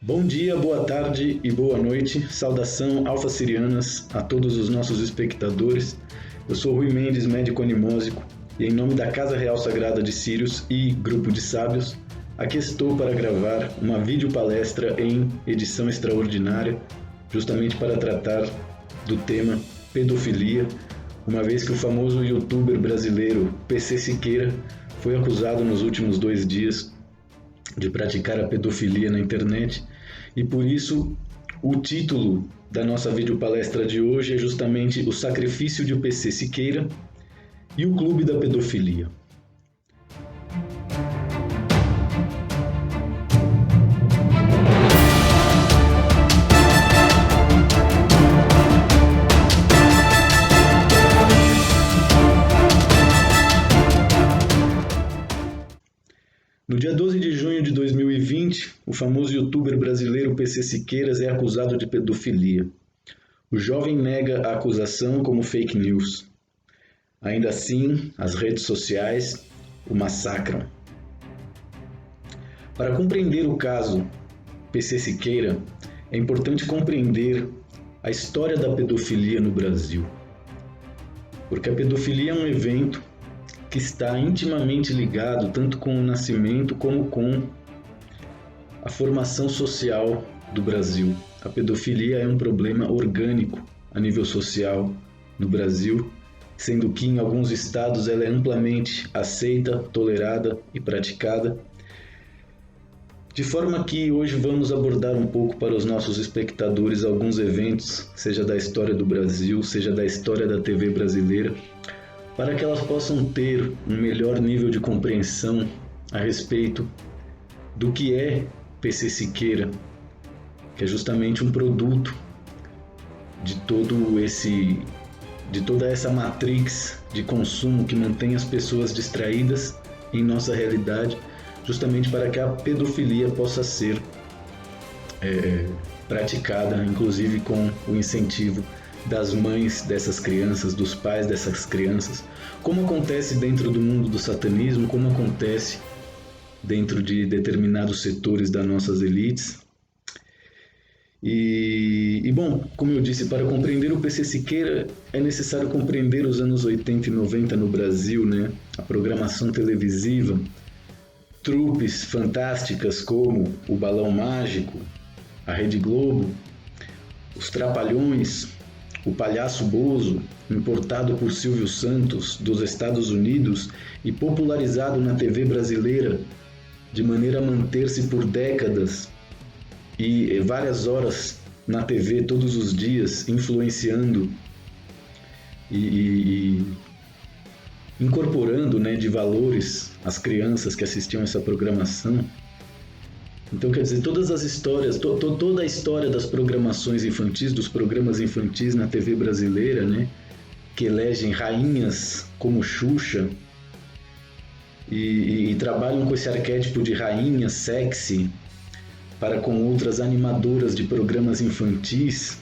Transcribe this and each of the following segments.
Bom dia, boa tarde e boa noite. Saudação alfa-sirianas a todos os nossos espectadores. Eu sou Rui Mendes, médico animósico, e em nome da Casa Real Sagrada de Sírios e Grupo de Sábios, aqui estou para gravar uma videopalestra em edição extraordinária, justamente para tratar do tema pedofilia, uma vez que o famoso youtuber brasileiro PC Siqueira foi acusado nos últimos 2 dias de praticar a pedofilia na internet, e por isso o título da nossa videopalestra de hoje é justamente O Sacrifício de PC Siqueira e o Clube da Pedofilia. No dia 12 de junho de 2020, o famoso youtuber brasileiro PC Siqueiras é acusado de pedofilia. O jovem nega a acusação como fake news. Ainda assim, as redes sociais o massacram. Para compreender o caso PC Siqueira, é importante compreender a história da pedofilia no Brasil. Porque a pedofilia é um evento que está intimamente ligado tanto com o nascimento como com a formação social do Brasil. A pedofilia é um problema orgânico a nível social no Brasil, sendo que em alguns estados ela é amplamente aceita, tolerada e praticada. De forma que hoje vamos abordar um pouco para os nossos espectadores alguns eventos, seja da história do Brasil, seja da história da TV brasileira, para que elas possam ter um melhor nível de compreensão a respeito do que é PC Siqueira, que é justamente um produto de toda essa matrix de consumo que mantém as pessoas distraídas em nossa realidade, justamente para que a pedofilia possa ser praticada, inclusive com o incentivo das mães dessas crianças, dos pais dessas crianças, como acontece dentro do mundo do satanismo, como acontece dentro de determinados setores das nossas elites. E bom, como eu disse, para compreender o PC Siqueira é necessário compreender os anos 80 e 90 no Brasil, né? A programação televisiva, trupes fantásticas como o Balão Mágico, a Rede Globo, os Trapalhões, o Palhaço Bozo, importado por Silvio Santos dos Estados Unidos e popularizado na TV brasileira de maneira a manter-se por décadas e várias horas na TV todos os dias, influenciando e incorporando, né, de valores as crianças que assistiam essa programação. Então, quer dizer, todas as histórias, toda a história das programações infantis, dos programas infantis na TV brasileira, né, que elegem rainhas como Xuxa e trabalham com esse arquétipo de rainha sexy para com outras animadoras de programas infantis.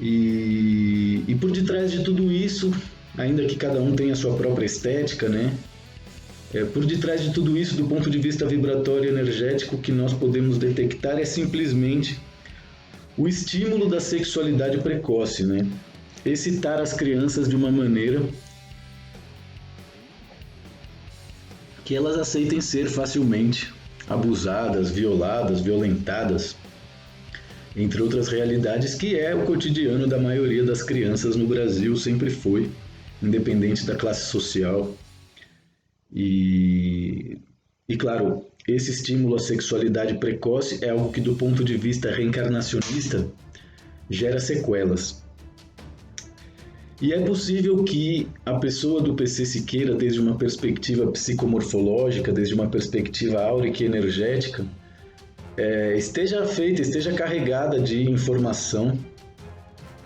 E por detrás de tudo isso, ainda que cada um tenha a sua própria estética, né, por detrás de tudo isso, do ponto de vista vibratório e energético, o que nós podemos detectar é simplesmente o estímulo da sexualidade precoce, né? Excitar as crianças de uma maneira que elas aceitem ser facilmente abusadas, violadas, violentadas, entre outras realidades, que é o cotidiano da maioria das crianças no Brasil, sempre foi, independente da classe social. E claro, esse estímulo à sexualidade precoce é algo que, do ponto de vista reencarnacionista, gera sequelas. E é possível que a pessoa do PC Siqueira, desde uma perspectiva psicomorfológica, desde uma perspectiva áurica e energética, esteja carregada de informação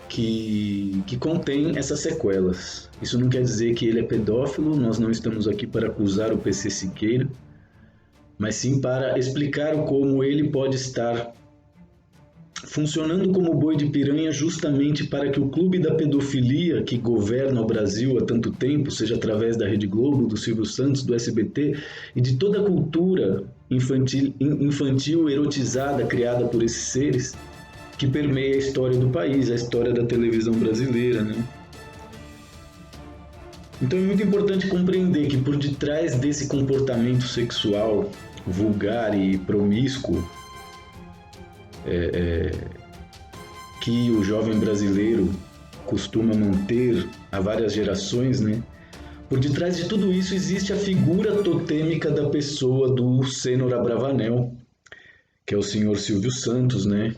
que contém essas sequelas. Isso não quer dizer que ele é pedófilo, nós não estamos aqui para acusar o PC Siqueira, mas sim para explicar como ele pode estar funcionando como boi de piranha justamente para que o clube da pedofilia que governa o Brasil há tanto tempo, seja através da Rede Globo, do Silvio Santos, do SBT e de toda a cultura infantil erotizada criada por esses seres, que permeia a história do país, a história da televisão brasileira, né? Então é muito importante compreender que por detrás desse comportamento sexual vulgar e promíscuo que o jovem brasileiro costuma manter há várias gerações, né? Por detrás de tudo isso existe a figura totêmica da pessoa do Cênor Abravanel, que é o senhor Silvio Santos, né?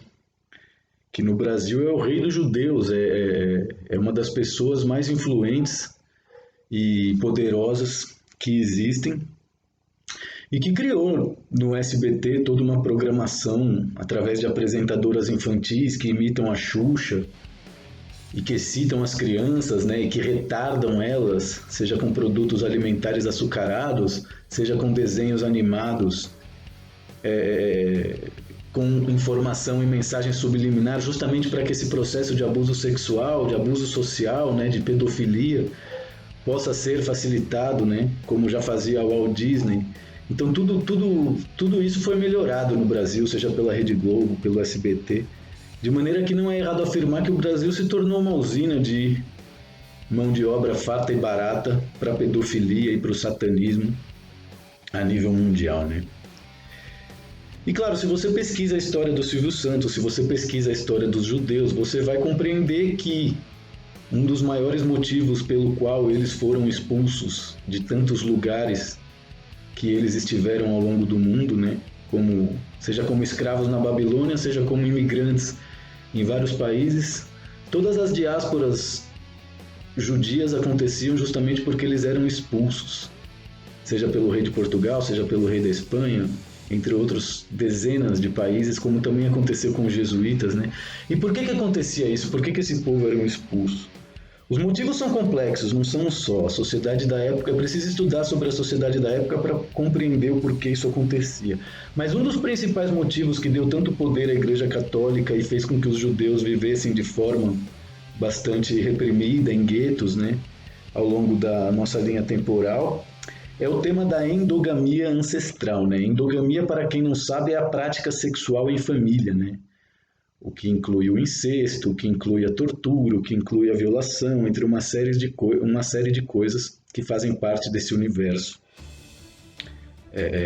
Que no Brasil é o rei dos judeus, é uma das pessoas mais influentes e poderosas que existem, e que criou no SBT toda uma programação através de apresentadoras infantis que imitam a Xuxa e que excitam as crianças, né, e que retardam elas, seja com produtos alimentares açucarados, seja com desenhos animados, com informação e mensagem subliminar, justamente para que esse processo de abuso sexual, de abuso social, né, de pedofilia, possa ser facilitado, né, como já fazia a Walt Disney. Então tudo isso foi melhorado no Brasil, seja pela Rede Globo, pelo SBT, de maneira que não é errado afirmar que o Brasil se tornou uma usina de mão de obra farta e barata para a pedofilia e para o satanismo a nível mundial, né? E claro, se você pesquisa a história do Silvio Santos, se você pesquisa a história dos judeus, você vai compreender que um dos maiores motivos pelo qual eles foram expulsos de tantos lugares que eles estiveram ao longo do mundo, né? Seja como escravos na Babilônia, seja como imigrantes em vários países, todas as diásporas judias aconteciam justamente porque eles eram expulsos, seja pelo rei de Portugal, seja pelo rei da Espanha, entre outros dezenas de países, como também aconteceu com os jesuítas, né? E por que acontecia isso? Por que esse povo era expulso? Os motivos são complexos, não são só. A sociedade da época, é preciso estudar sobre a sociedade da época para compreender o porquê isso acontecia. Mas um dos principais motivos que deu tanto poder à Igreja Católica e fez com que os judeus vivessem de forma bastante reprimida, em guetos, né, ao longo da nossa linha temporal, é o tema da endogamia ancestral, né? Endogamia, para quem não sabe, é a prática sexual em família, né? O que inclui o incesto, o que inclui a tortura, o que inclui a violação, entre uma série de coisas que fazem parte desse universo.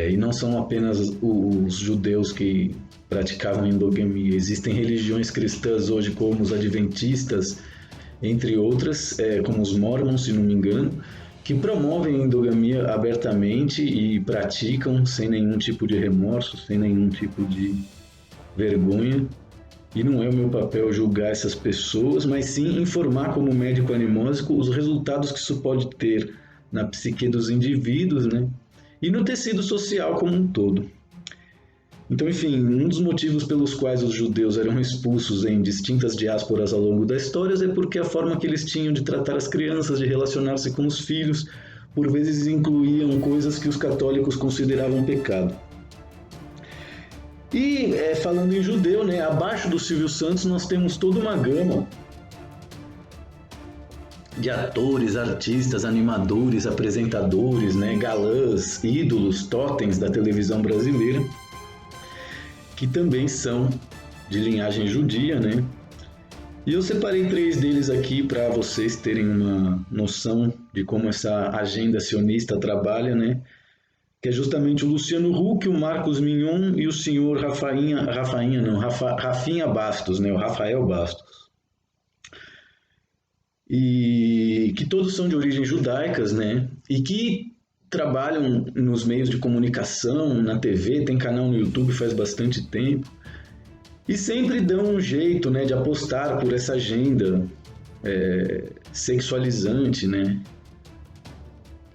E não são apenas os judeus que praticavam endogamia. Existem religiões cristãs hoje, como os adventistas, entre outras, como os mormons, se não me engano, que promovem a endogamia abertamente e praticam sem nenhum tipo de remorso, sem nenhum tipo de vergonha. E não é o meu papel julgar essas pessoas, mas sim informar como médico animósico os resultados que isso pode ter na psique dos indivíduos, né? E no tecido social como um todo. Então, enfim, um dos motivos pelos quais os judeus eram expulsos em distintas diásporas ao longo da história é porque a forma que eles tinham de tratar as crianças, de relacionar-se com os filhos, por vezes incluíam coisas que os católicos consideravam pecado. E falando em judeu, né, abaixo do Silvio Santos nós temos toda uma gama de atores, artistas, animadores, apresentadores, né, galãs, ídolos, totens da televisão brasileira, que também são de linhagem judia, né? E eu separei 3 deles aqui para vocês terem uma noção de como essa agenda sionista trabalha, né? Que é justamente o Luciano Huck, o Marcos Mignon e o senhor Rafinha Bastos, né? O Rafael Bastos. E que todos são de origens judaicas, né? E que trabalham nos meios de comunicação, na TV, tem canal no YouTube faz bastante tempo. E sempre dão um jeito, né, de apostar por essa agenda sexualizante, né?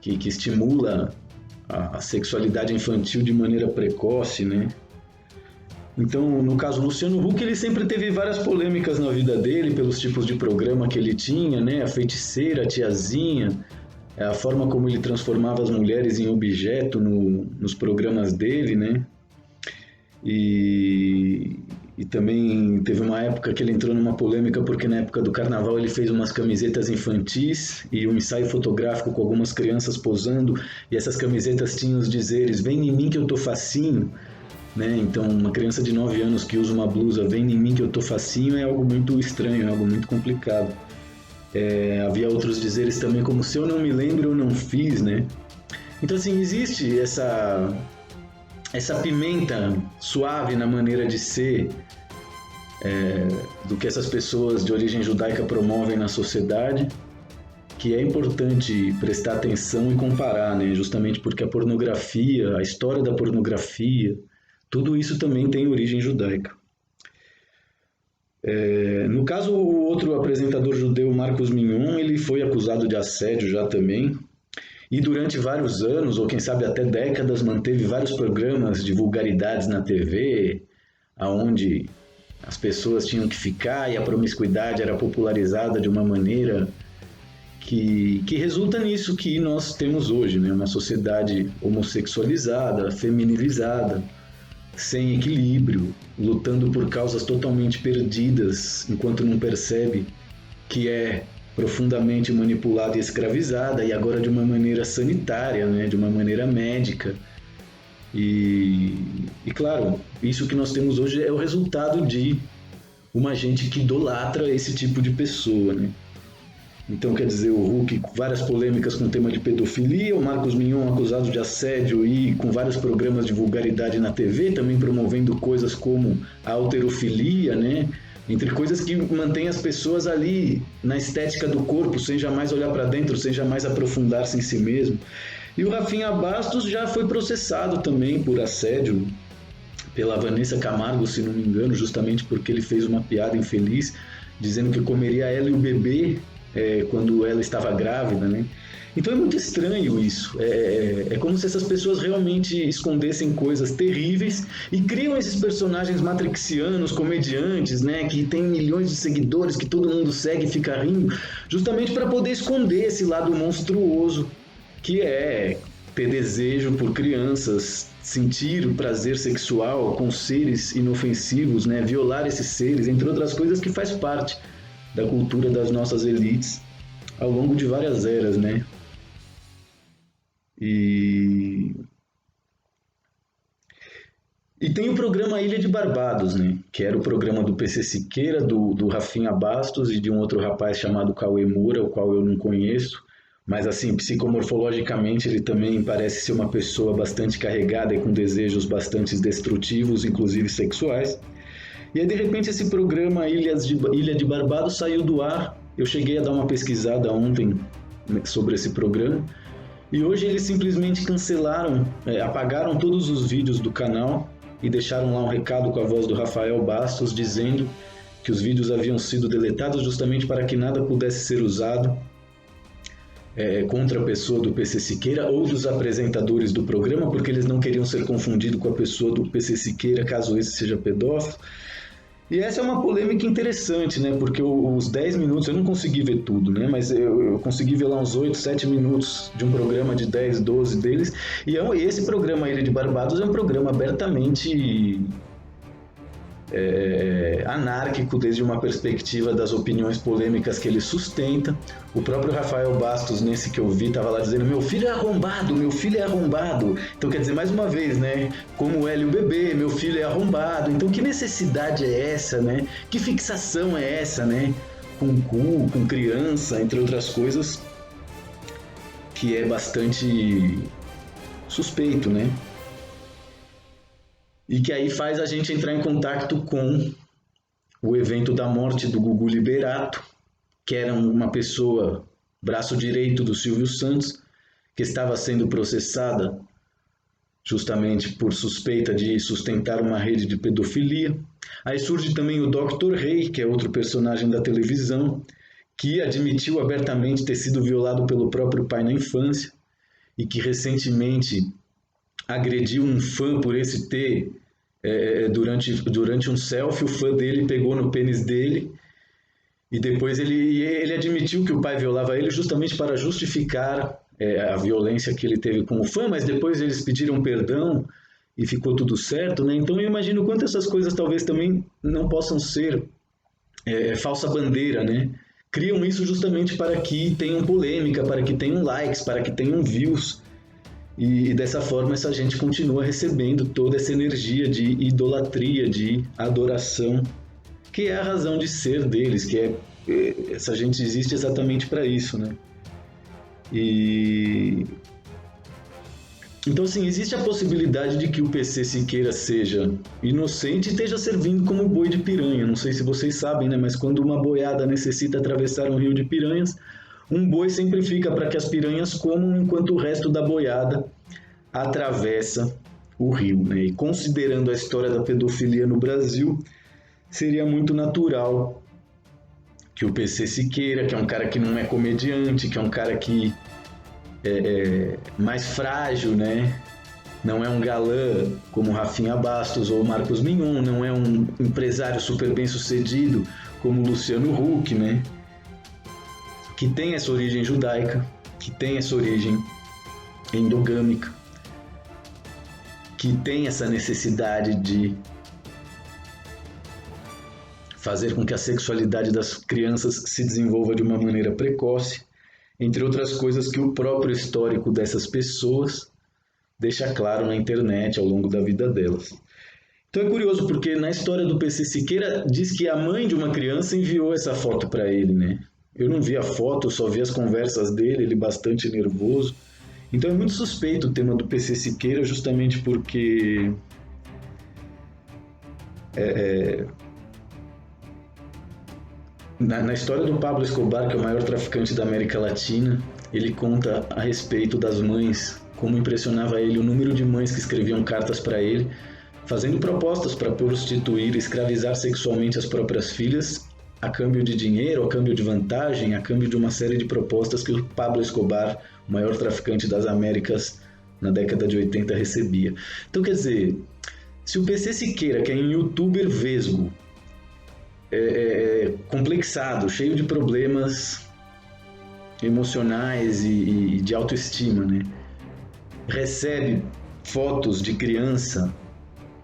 Que estimula a sexualidade infantil de maneira precoce, né? Então, no caso do Luciano Huck, ele sempre teve várias polêmicas na vida dele, pelos tipos de programa que ele tinha, né? A feiticeira, a tiazinha, a forma como ele transformava as mulheres em objeto nos programas dele, né? E e também teve uma época que ele entrou numa polêmica porque na época do carnaval ele fez umas camisetas infantis e um ensaio fotográfico com algumas crianças posando, e essas camisetas tinham os dizeres: vem em mim que eu tô facinho, né? Então uma criança de 9 anos que usa uma blusa vem em mim que eu tô facinho é algo muito estranho, é algo muito complicado. Havia outros dizeres também como: se eu não me lembro eu não fiz, né? Então assim, existe essa pimenta suave na maneira de ser, do que essas pessoas de origem judaica promovem na sociedade, que é importante prestar atenção e comparar, né? Justamente porque a pornografia, a história da pornografia, tudo isso também tem origem judaica. No caso, o outro apresentador judeu, Marcos Mignon, ele foi acusado de assédio já também, e durante vários anos, ou quem sabe até décadas, manteve vários programas de vulgaridades na TV, aonde as pessoas tinham que ficar e a promiscuidade era popularizada de uma maneira que resulta nisso que nós temos hoje, né? Uma sociedade homossexualizada, feminilizada, sem equilíbrio, lutando por causas totalmente perdidas, enquanto não percebe que é profundamente manipulada e escravizada, e agora de uma maneira sanitária, né? De uma maneira médica. E claro, isso que nós temos hoje é o resultado de uma gente que idolatra esse tipo de pessoa, né? Então, quer dizer, o Hulk, várias polêmicas com o tema de pedofilia, o Marcos Mignon acusado de assédio e com vários programas de vulgaridade na TV, também promovendo coisas como a halterofilia, né? Entre coisas que mantêm as pessoas ali na estética do corpo, sem jamais olhar para dentro, sem jamais aprofundar-se em si mesmo. E o Rafinha Bastos já foi processado também por assédio pela Vanessa Camargo, se não me engano, justamente porque ele fez uma piada infeliz, dizendo que comeria ela e o bebê quando ela estava grávida, né? Então é muito estranho isso. É como se essas pessoas realmente escondessem coisas terríveis e criam esses personagens matrixianos, comediantes, né? Que tem milhões de seguidores, que todo mundo segue e fica rindo, justamente para poder esconder esse lado monstruoso que é ter desejo por crianças, sentir o prazer sexual com seres inofensivos, né? Violar esses seres, entre outras coisas que faz parte da cultura das nossas elites ao longo de várias eras, né? E tem o programa Ilha de Barbados, né? Que era o programa do PC Siqueira, do Rafinha Bastos e de um outro rapaz chamado Cauê Moura, o qual eu não conheço. Mas, assim, psicomorfologicamente ele também parece ser uma pessoa bastante carregada e com desejos bastante destrutivos, inclusive sexuais. E aí, de repente, esse programa Ilha de Barbados saiu do ar. Eu cheguei a dar uma pesquisada ontem sobre esse programa. E hoje eles simplesmente cancelaram, apagaram todos os vídeos do canal e deixaram lá um recado com a voz do Rafael Bastos dizendo que os vídeos haviam sido deletados justamente para que nada pudesse ser usado contra a pessoa do PC Siqueira ou dos apresentadores do programa, porque eles não queriam ser confundidos com a pessoa do PC Siqueira, caso esse seja pedófilo. E essa é uma polêmica interessante, né? Porque os 10 minutos, eu não consegui ver tudo, né? Mas eu consegui ver lá uns 8, 7 minutos de um programa de 10, 12 deles. E esse programa Ilha de Barbados é um programa abertamente anárquico desde uma perspectiva das opiniões polêmicas que ele sustenta. O próprio Rafael Bastos, nesse que eu vi, estava lá dizendo: meu filho é arrombado, meu filho é arrombado. Então, quer dizer, mais uma vez, né? Como ele e o bebê, meu filho é arrombado. Então, que necessidade é essa, né? Que fixação é essa, né? Com cu, com criança, entre outras coisas, que é bastante suspeito, né? E que aí faz a gente entrar em contato com o evento da morte do Gugu Liberato, que era uma pessoa, braço direito do Silvio Santos, que estava sendo processada justamente por suspeita de sustentar uma rede de pedofilia. Aí surge também o Dr. Rei, que é outro personagem da televisão, que admitiu abertamente ter sido violado pelo próprio pai na infância e que recentemente agrediu um fã por esse ter, durante um selfie, o fã dele pegou no pênis dele e depois ele admitiu que o pai violava ele justamente para justificar a violência que ele teve com o fã, mas depois eles pediram perdão e ficou tudo certo, né? Então eu imagino quanto essas coisas talvez também não possam ser falsa bandeira, né? Criam isso justamente para que tenham polêmica, para que tenham likes, para que tenham views. E dessa forma essa gente continua recebendo toda essa energia de idolatria, de adoração, que é a razão de ser deles, essa gente existe exatamente para isso, né? E então, assim, existe a possibilidade de que o PC Siqueira seja inocente e esteja servindo como boi de piranha. Não sei se vocês sabem, né? Mas quando uma boiada necessita atravessar um rio de piranhas, um boi sempre fica para que as piranhas comam enquanto o resto da boiada atravessa o rio, né? E considerando a história da pedofilia no Brasil, seria muito natural que o PC Siqueira, que é um cara que não é comediante, que é um cara que mais frágil, né? Não é um galã como Rafinha Bastos ou Marcos Mignon, não é um empresário super bem sucedido como Luciano Huck, né? Que tem essa origem judaica, que tem essa origem endogâmica, que tem essa necessidade de fazer com que a sexualidade das crianças se desenvolva de uma maneira precoce, entre outras coisas que o próprio histórico dessas pessoas deixa claro na internet ao longo da vida delas. Então é curioso porque na história do PC Siqueira diz que a mãe de uma criança enviou essa foto para ele, né? Eu não vi a foto, só vi as conversas dele, ele bastante nervoso. Então é muito suspeito o tema do PC Siqueira justamente porque na história do Pablo Escobar, que é o maior traficante da América Latina, ele conta a respeito das mães, como impressionava ele o número de mães que escreviam cartas para ele, fazendo propostas para prostituir e escravizar sexualmente as próprias filhas, a câmbio de dinheiro, a câmbio de vantagem, a câmbio de uma série de propostas que o Pablo Escobar, o maior traficante das Américas, na década de 80 recebia. Então, quer dizer, se o PC Siqueira, que é um youtuber vesgo, complexado, cheio de problemas emocionais e de autoestima, né? Recebe fotos de criança,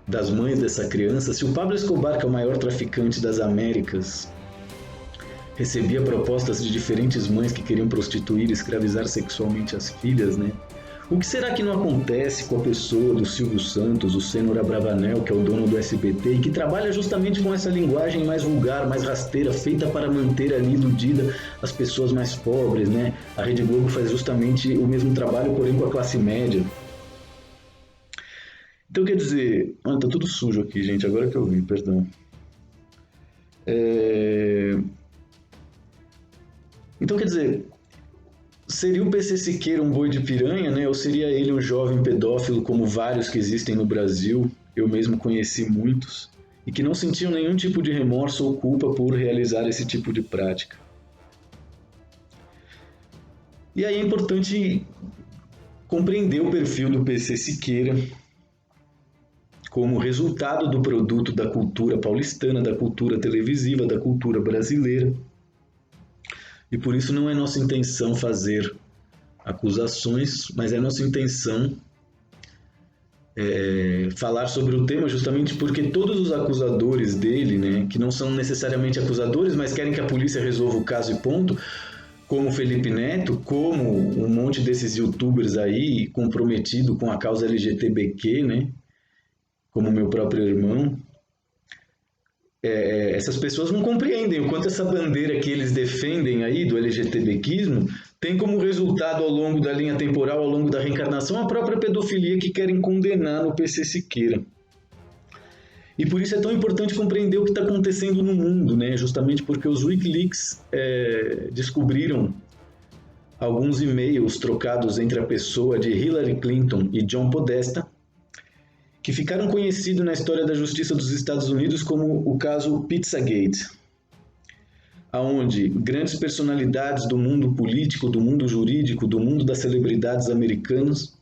das mães dessa criança. Se o Pablo Escobar, que é o maior traficante das Américas, recebia propostas de diferentes mães que queriam prostituir e escravizar sexualmente as filhas, né? O que será que não acontece com a pessoa do Silvio Santos, o Cênora Bravanel, que é o dono do SBT, e que trabalha justamente com essa linguagem mais vulgar, mais rasteira, feita para manter ali iludida as pessoas mais pobres, né? A Rede Globo faz justamente o mesmo trabalho, porém com a classe média. Então, quer dizer... tá tudo sujo aqui, gente, agora que eu vi, perdão. Então, quer dizer... Seria o PC Siqueira um boi de piranha, né? Ou seria ele um jovem pedófilo como vários que existem no Brasil? Eu mesmo conheci muitos. E que não sentiam nenhum tipo de remorso ou culpa por realizar esse tipo de prática. E aí é importante compreender o perfil do PC Siqueira como resultado do produto da cultura paulistana, da cultura televisiva, da cultura brasileira. E por isso não é nossa intenção fazer acusações, mas é nossa intenção falar sobre o tema justamente porque todos os acusadores dele, né, que não são necessariamente acusadores, mas querem que a polícia resolva o caso e ponto, como Felipe Neto, como um monte desses youtubers aí comprometido com a causa LGBTQ, né, como meu próprio irmão, essas pessoas não compreendem o quanto essa bandeira que eles defendem aí do LGBTquismo tem como resultado ao longo da linha temporal, ao longo da reencarnação, a própria pedofilia que querem condenar no PC Siqueira. E por isso é tão importante compreender o que está acontecendo no mundo, né? Justamente porque os Wikileaks descobriram alguns e-mails trocados entre a pessoa de Hillary Clinton e John Podesta, que ficaram conhecidos na história da justiça dos Estados Unidos como o caso Pizzagate, onde grandes personalidades do mundo político, do mundo jurídico, do mundo das celebridades americanas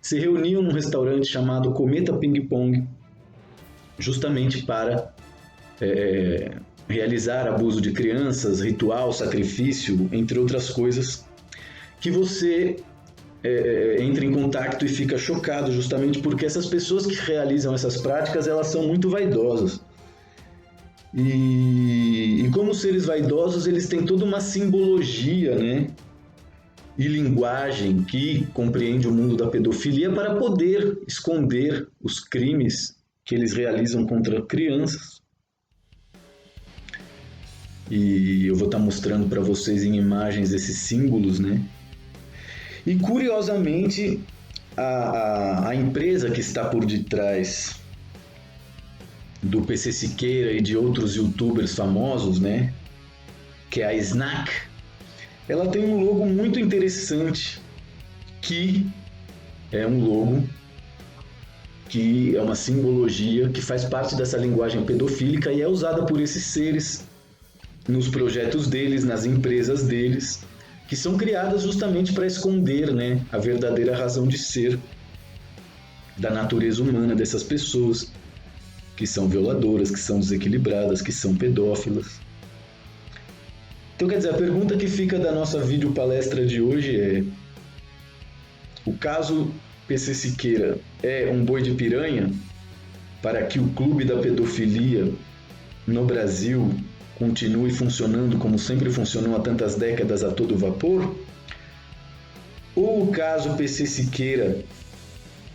se reuniam num restaurante chamado Cometa Ping Pong, justamente para realizar abuso de crianças, ritual, sacrifício, entre outras coisas, que você entra em contato e fica chocado, justamente porque essas pessoas que realizam essas práticas, elas são muito vaidosas. E como seres vaidosos, eles têm toda uma simbologia, né? E linguagem que compreende o mundo da pedofilia para poder esconder os crimes que eles realizam contra crianças. E eu vou estar mostrando para vocês em imagens esses símbolos, né? E curiosamente, a empresa que está por detrás do PC Siqueira e de outros youtubers famosos, né? Que é a Snack, ela tem um logo muito interessante, que é um logo que é uma simbologia que faz parte dessa linguagem pedofílica e é usada por esses seres nos projetos deles, nas empresas deles, que são criadas justamente para esconder, né, a verdadeira razão de ser da natureza humana dessas pessoas, que são violadoras, que são desequilibradas, que são pedófilas. Então, quer dizer, a pergunta que fica da nossa videopalestra de hoje é: o caso PC Siqueira é um boi de piranha para que o clube da pedofilia no Brasil continue funcionando como sempre funcionou há tantas décadas a todo vapor? Ou o caso PC Siqueira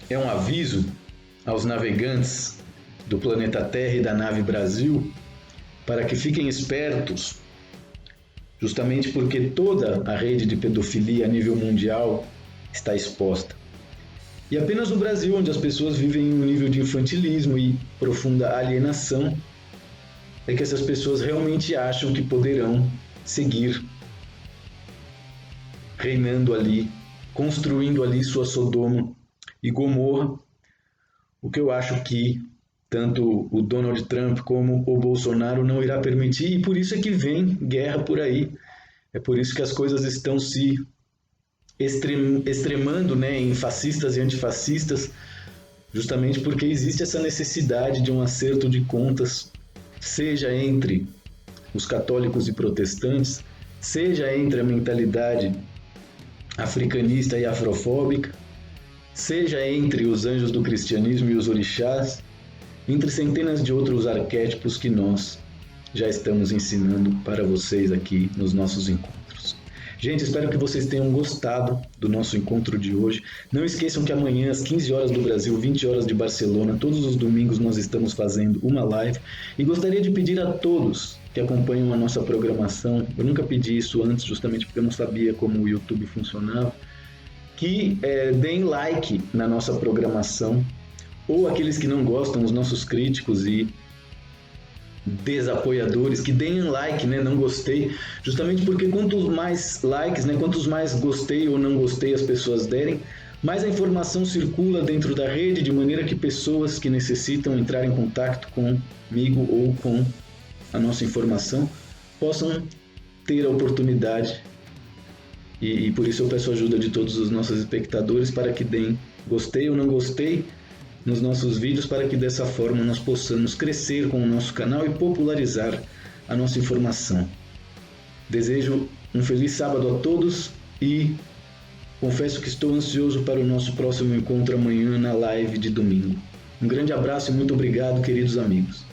é um aviso aos navegantes do planeta Terra e da nave Brasil para que fiquem espertos, justamente porque toda a rede de pedofilia a nível mundial está exposta. E apenas no Brasil, onde as pessoas vivem em um nível de infantilismo e profunda alienação, é que essas pessoas realmente acham que poderão seguir reinando ali, construindo ali sua Sodoma e Gomorra, o que eu acho que tanto o Donald Trump como o Bolsonaro não irá permitir, e por isso é que vem guerra por aí. É por isso que as coisas estão se extremando, né, em fascistas e antifascistas, justamente porque existe essa necessidade de um acerto de contas, seja entre os católicos e protestantes, seja entre a mentalidade africanista e afrofóbica, seja entre os anjos do cristianismo e os orixás, entre centenas de outros arquétipos que nós já estamos ensinando para vocês aqui nos nossos encontros. Gente, espero que vocês tenham gostado do nosso encontro de hoje. Não esqueçam que amanhã, às 15 horas do Brasil, 20 horas de Barcelona, todos os domingos nós estamos fazendo uma live. E gostaria de pedir a todos que acompanham a nossa programação, eu nunca pedi isso antes, justamente porque eu não sabia como o YouTube funcionava, que deem like na nossa programação, ou aqueles que não gostam, os nossos críticos e desapoiadores, que deem like, né, não gostei, justamente porque quantos mais likes, né, quantos mais gostei ou não gostei as pessoas derem, mais a informação circula dentro da rede, de maneira que pessoas que necessitam entrar em contato comigo ou com a nossa informação possam ter a oportunidade, e por isso eu peço a ajuda de todos os nossos espectadores para que deem gostei ou não gostei nos nossos vídeos, para que dessa forma nós possamos crescer com o nosso canal e popularizar a nossa informação. Desejo um feliz sábado a todos e confesso que estou ansioso para o nosso próximo encontro amanhã na live de domingo. Um grande abraço e muito obrigado, queridos amigos.